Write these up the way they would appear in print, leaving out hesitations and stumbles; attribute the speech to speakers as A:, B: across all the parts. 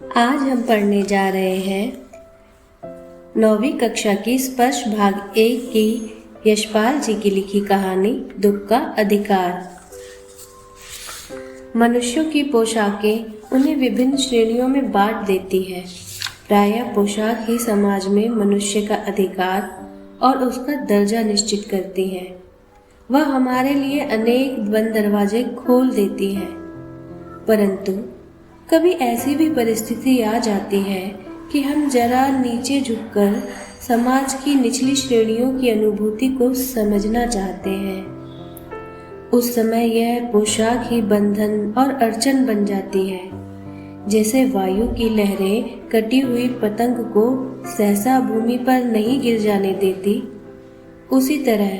A: आज हम पढ़ने जा रहे हैं 9वीं कक्षा की स्पर्श भाग 1 की यशपाल जी की लिखी कहानी दुख का अधिकार। मनुष्यों की पोशाकें उन्हें विभिन्न श्रेणियों में बांट देती है। प्रायः पोशाक ही समाज में मनुष्य का अधिकार और उसका दर्जा निश्चित करती है। वह हमारे लिए अनेक बंद दरवाजे खोल देती है, परंतु कभी ऐसी भी परिस्थिति आ जाती है कि हम जरा नीचे झुककर समाज की निचली श्रेणियों की अनुभूति को समझना चाहते हैं। उस समय यह पोशाक ही बंधन और अड़चन बन जाती है। जैसे वायु की लहरें कटी हुई पतंग को सहसा भूमि पर नहीं गिर जाने देती, उसी तरह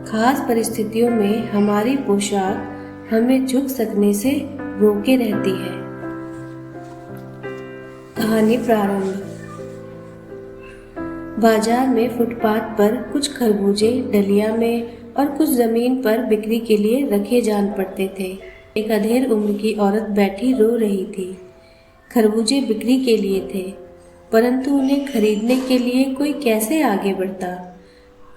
A: खास परिस्थितियों में हमारी पोशाक हमें झुक सकने से रोके रहती है। कहानी प्रारंभ। बाजार में फुटपाथ पर कुछ खरबूजे डलिया में और कुछ जमीन पर बिक्री के लिए रखे जान पड़ते थे। एक अधेड़ उम्र की औरत बैठी रो रही थी। खरबूजे बिक्री के लिए थे, परंतु उन्हें खरीदने के लिए कोई कैसे आगे बढ़ता।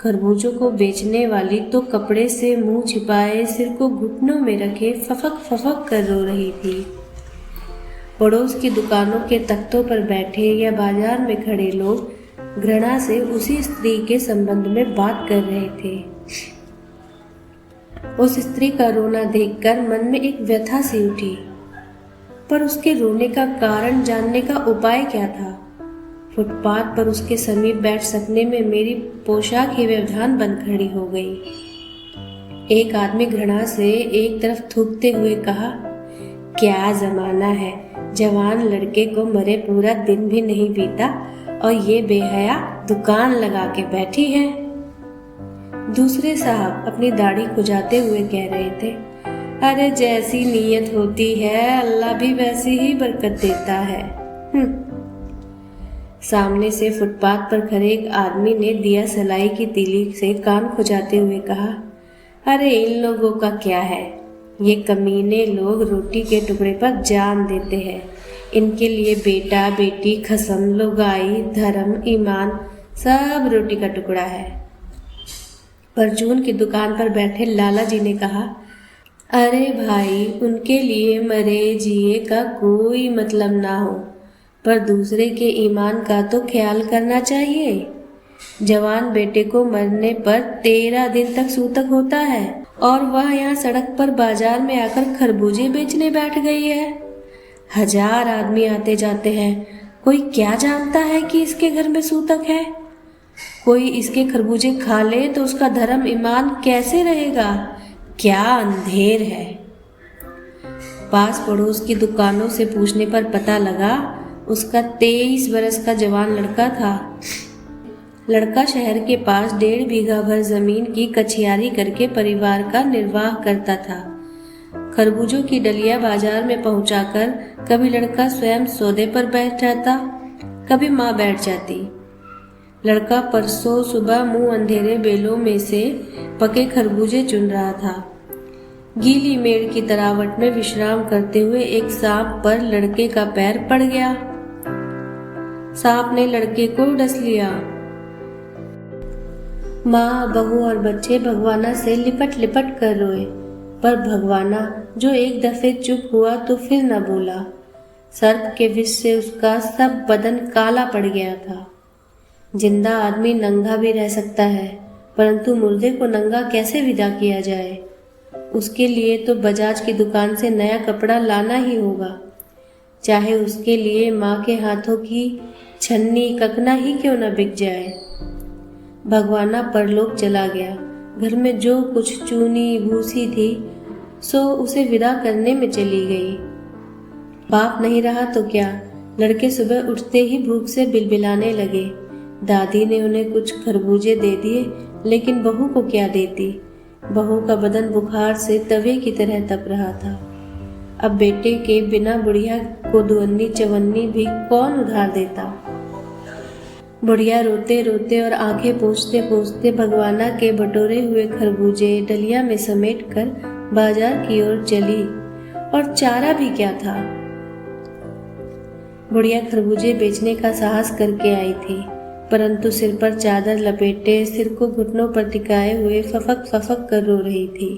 A: खरबूजों को बेचने वाली तो कपड़े से मुंह छिपाए सिर को घुटनों में रखे फफक फफक कर रो रही थी। पड़ोस की दुकानों के तख्तों पर बैठे या बाजार में खड़े लोग घृणा से उसी स्त्री के संबंध में बात कर रहे थे। उस स्त्री का रोना देखकर मन में एक व्यथा सी उठी, पर उसके रोने का कारण जानने का उपाय क्या था। फुटपाथ पर उसके समीप बैठ सकने में मेरी पोशाक ही व्यवधान बन खड़ी हो गई। एक आदमी घृणा से एक तरफ थूकते हुए कहा, क्या जमाना है, जवान लड़के को मरे पूरा दिन भी नहीं बीता और ये बेहया दुकान लगा के बैठी है। दूसरे साहब अपनी दाढ़ी खुजाते हुए कह रहे थे, अरे जैसी नीयत होती है अल्लाह भी वैसी ही बरकत देता है। सामने से फुटपाथ पर खड़े एक आदमी ने दिया सलाई की तीली से कान खुजाते हुए कहा, अरे इन लोगों का क्या है, ये कमीने लोग रोटी के टुकड़े पर जान देते हैं। इनके लिए बेटा बेटी खसम लुगाई धर्म ईमान सब रोटी का टुकड़ा है। परचून की दुकान पर बैठे लाला जी ने कहा, अरे भाई उनके लिए मरे जिए का कोई मतलब ना हो, पर दूसरे के ईमान का तो ख्याल करना चाहिए। जवान बेटे को मरने पर 13 दिन तक सूतक होता है और वह यहाँ सड़क पर बाजार में आकर खरबूजे बेचने बैठ गई है। 1000 आदमी आते जाते हैं, कोई क्या जानता है कि इसके घर में सूतक है। कोई इसके खरबूजे खा ले तो उसका धर्म ईमान कैसे रहेगा, क्या अंधेर है। पास पड़ोस की दुकानों से पूछने पर पता लगा उसका 23 बरस का जवान लड़का था। लड़का शहर के पास 1.5 बीघा भर जमीन की कछियारी करके परिवार का निर्वाह करता था। खरबूजों की डलिया बाजार में पहुंचाकर कभी लड़का स्वयं सौदे पर बैठ जाता, कभी माँ बैठ जाती। लड़का परसों सुबह मुंह अंधेरे बेलों में से पके खरबूजे चुन रहा था। गीली मेड़ की तरावट में विश्राम करते हुए एक सांप पर लड़के का पैर पड़ गया। सांप ने लड़के को डस लिया। माँ बहू और बच्चे भगवाना से लिपट लिपट कर रोए, पर भगवाना जो एक दफे चुप हुआ तो फिर न बोला। सर्प के विष से उसका सब बदन काला पड़ गया था। जिंदा आदमी नंगा भी रह सकता है, परंतु मुर्दे को नंगा कैसे विदा किया जाए। उसके लिए तो बजाज की दुकान से नया कपड़ा लाना ही होगा, चाहे उसके लिए माँ के हाथों की छन्नी ककना ही क्यों न बिक जाए। भगवाना परलोक चला गया। घर में जो कुछ चूनी भूसी थी सो उसे विदा करने में चली गई। बाप नहीं रहा तो क्या, लड़के सुबह उठते ही भूख से बिलबिलाने लगे। दादी ने उन्हें कुछ खरबूजे दे दिए, लेकिन बहू को क्या देती। बहू का बदन बुखार से तवे की तरह तप रहा था। अब बेटे के बिना बुढ़िया को दुअन्नी चवन्नी भी कौन उधार देता। बुढ़िया रोते रोते और आंखें पोंछते पोंछते भगवाना के बटोरे हुए खरबूजे डलिया में समेट कर बाजार की ओर चली, और चारा भी क्या था। बुढ़िया खरबूजे बेचने का साहस करके आई थी, परंतु सिर पर चादर लपेटे, सिर को घुटनों पर टिकाए हुए फफक फफक कर रो रही थी।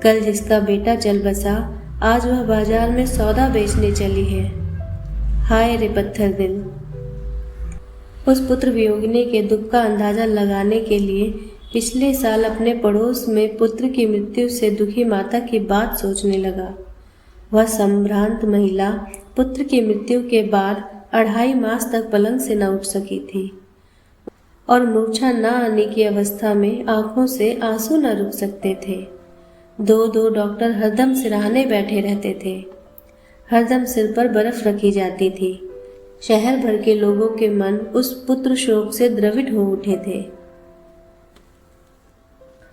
A: कल जिसका बेटा चल बसा, आज वह बाजार में सौदा बेचने चली है। हाय रे पत्थर दिल। उस पुत्र वियोगिनी के दुख का अंदाजा लगाने के लिए पिछले साल अपने पड़ोस में पुत्र की मृत्यु से दुखी माता की बात सोचने लगा। वह संभ्रांत महिला पुत्र की मृत्यु के बाद 2.5 मास तक पलंग से न उठ सकी थी और मूर्छा न आने की अवस्था में आंखों से आंसू न रुक सकते थे। 2 डॉक्टर हरदम सिरहाने बैठे रहते थे। हरदम सिर पर बर्फ रखी जाती थी। शहर भर के लोगों के मन उस पुत्र शोक से द्रवित हो उठे थे।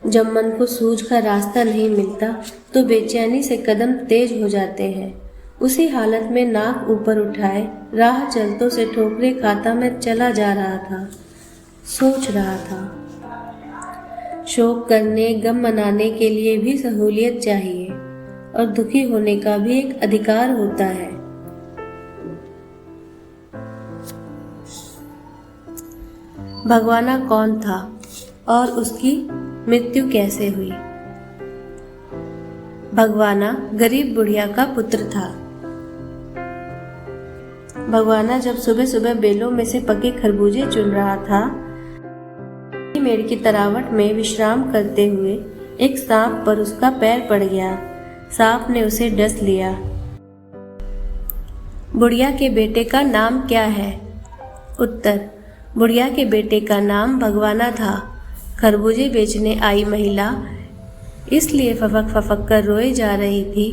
A: जब मन को सूझ का रास्ता नहीं मिलता तो बेचैनी से कदम तेज हो जाते हैं। उसी हालत में नाक ऊपर उठाए राह चलतों से ठोकरे खाता मैं चला जा रहा था। सोच रहा था, शोक करने, गम मनाने के लिए भी सहूलियत चाहिए और दुखी होने का भी एक अधिकार होता है। भगवाना कौन था और उसकी मृत्यु कैसे हुई? भगवाना गरीब बुढ़िया का पुत्र था। भगवाना जब सुबह सुबह बेलों में से पके खरबूजे चुन रहा था, मेड़ की तरावट में विश्राम करते हुए एक सांप पर उसका पैर पड़ गया। सांप ने उसे डस लिया। बुढ़िया के बेटे का नाम क्या है? उत्तर, बुढ़िया के बेटे का नाम भगवाना था। खरबूजे बेचने आई महिला इसलिए फफक फफक कर रोए जा रही थी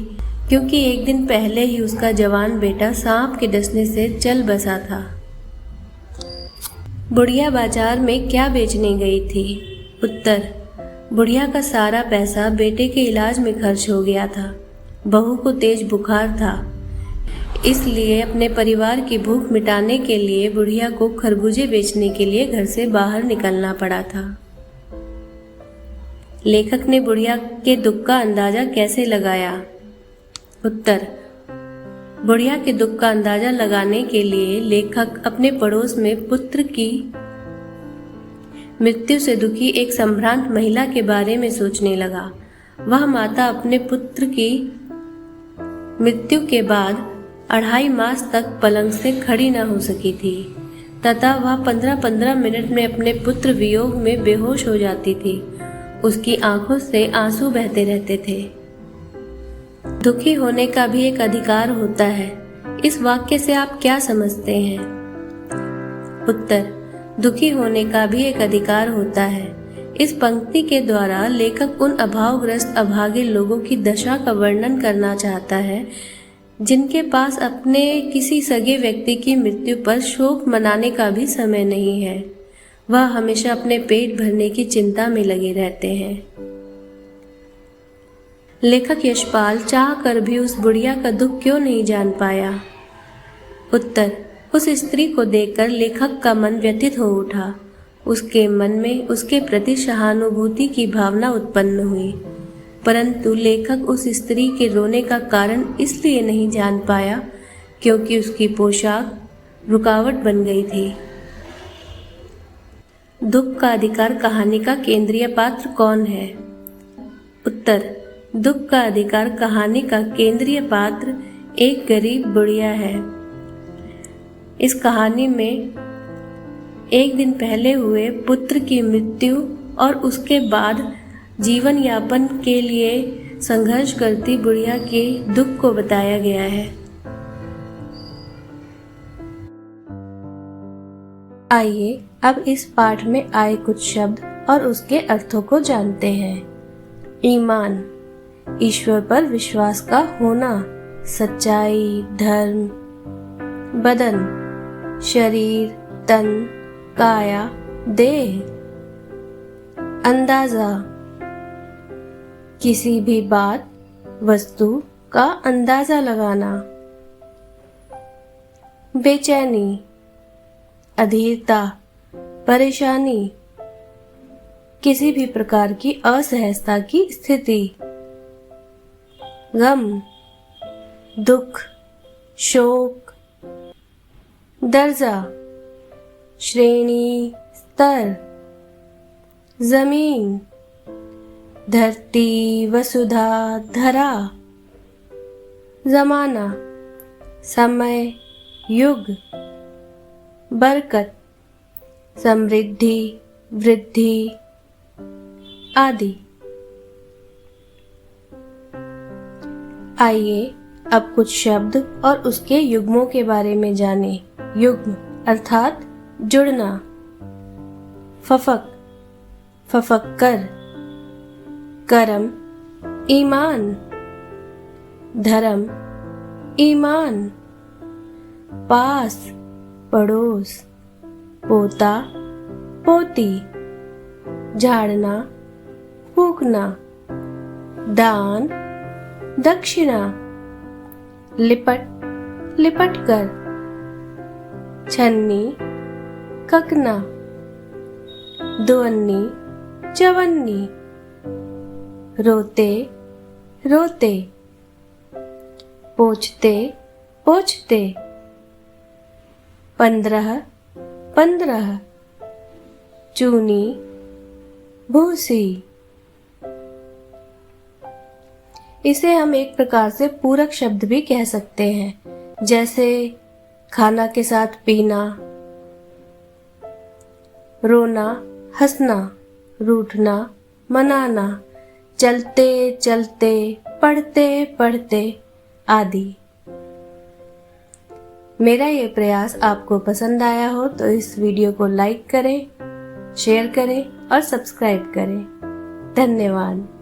A: क्योंकि एक दिन पहले ही उसका जवान बेटा सांप के डसने से चल बसा था। बुढ़िया बाजार में क्या बेचने गई थी? उत्तर, बुढ़िया का सारा पैसा बेटे के इलाज में खर्च हो गया था। बहू को तेज बुखार था, इसलिए अपने परिवार की भूख मिटाने के लिए बुढ़िया को खरबूजे बेचने के लिए घर से बाहर निकलना पड़ा था। लेखक ने बुढ़िया के दुख का अंदाजा कैसे लगाया? उत्तर, बुढ़िया के दुख का अंदाजा लगाने के लिए लेखक अपने पड़ोस में पुत्र की मृत्यु से दुखी एक संभ्रांत महिला के बारे में सोचने लगा। वह माता अपने पुत्र की मृत्यु के बाद 2.5 मास तक पलंग से खड़ी न हो सकी थी तथा वह 15-15 मिनट में अपने पुत्र वियोग में बेहोश हो जाती थी। उसकी आंखों से आंसू बहते रहते थे। दुखी होने का भी एक अधिकार होता है। इस वाक्य से आप क्या समझते हैं? उत्तर, दुखी होने का भी एक अधिकार होता है। इस पंक्ति के द्वारा लेखक उन अभावग्रस्त अभागे लोगों की दशा का वर्णन करना चाहता है जिनके पास अपने किसी सगे व्यक्ति की मृत्यु पर शोक मनाने का भी समय नहीं है। वह हमेशा अपने पेट भरने की चिंता में लगे रहते हैं। लेखक यशपाल चाह कर भी उस बुढ़िया का दुख क्यों नहीं जान पाया? उत्तर, उस स्त्री को देखकर लेखक का मन व्यथित हो उठा। उसके मन में उसके प्रति सहानुभूति की भावना उत्पन्न हुई, परंतु लेखक उस स्त्री के रोने का कारण इसलिए नहीं जान पाया क्योंकि उसकी पोशाक रुकावट बन गई थी। दुख का अधिकार कहानी का केंद्रीय पात्र कौन है? उत्तर, दुख का अधिकार कहानी का केंद्रीय पात्र एक गरीब बुढ़िया है। इस कहानी में एक दिन पहले हुए पुत्र की मृत्यु और उसके बाद जीवन यापन के लिए संघर्ष करती बुढ़िया के दुख को बताया गया है। आइए अब इस पाठ में आए कुछ शब्द और उसके अर्थों को जानते हैं। ईमान, ईश्वर पर विश्वास का होना, सच्चाई, धर्म। बदन, शरीर, तन, काया, देह। अंदाजा, किसी भी बात, वस्तु का अंदाजा लगाना। बेचैनी, अधीरता, परेशानी, किसी भी प्रकार की असहजता की स्थिति। गम, दुख, शोक, दर्जा, श्रेणी, स्तर, जमीन, धरती, वसुधा, धरा, जमाना, समय, युग, बरकत, समृद्धि, वृद्धि आदि। आइए अब कुछ शब्द और उसके युग्मों के बारे में जानें। युग्म अर्थात जुड़ना। फफक, फफक्कर, करम, ईमान, धर्म, ईमान, पास, पड़ोस, पोता, पोती, झाड़ना, फूकना, दान, दक्षिणा, लिपट, लिपट कर, छन्नी, ककना, दुअन्नी, चवन्नी, रोते, रोते, पोछते, पोछते, 15, 15, चूनी, भूसी। इसे हम एक प्रकार से पूरक शब्द भी कह सकते हैं, जैसे खाना के साथ पीना, रोना, हंसना, रूठना, मनाना, चलते चलते, पढ़ते पढ़ते आदि। मेरा ये प्रयास आपको पसंद आया हो तो इस वीडियो को लाइक करें, शेयर करें और सब्सक्राइब करें। धन्यवाद।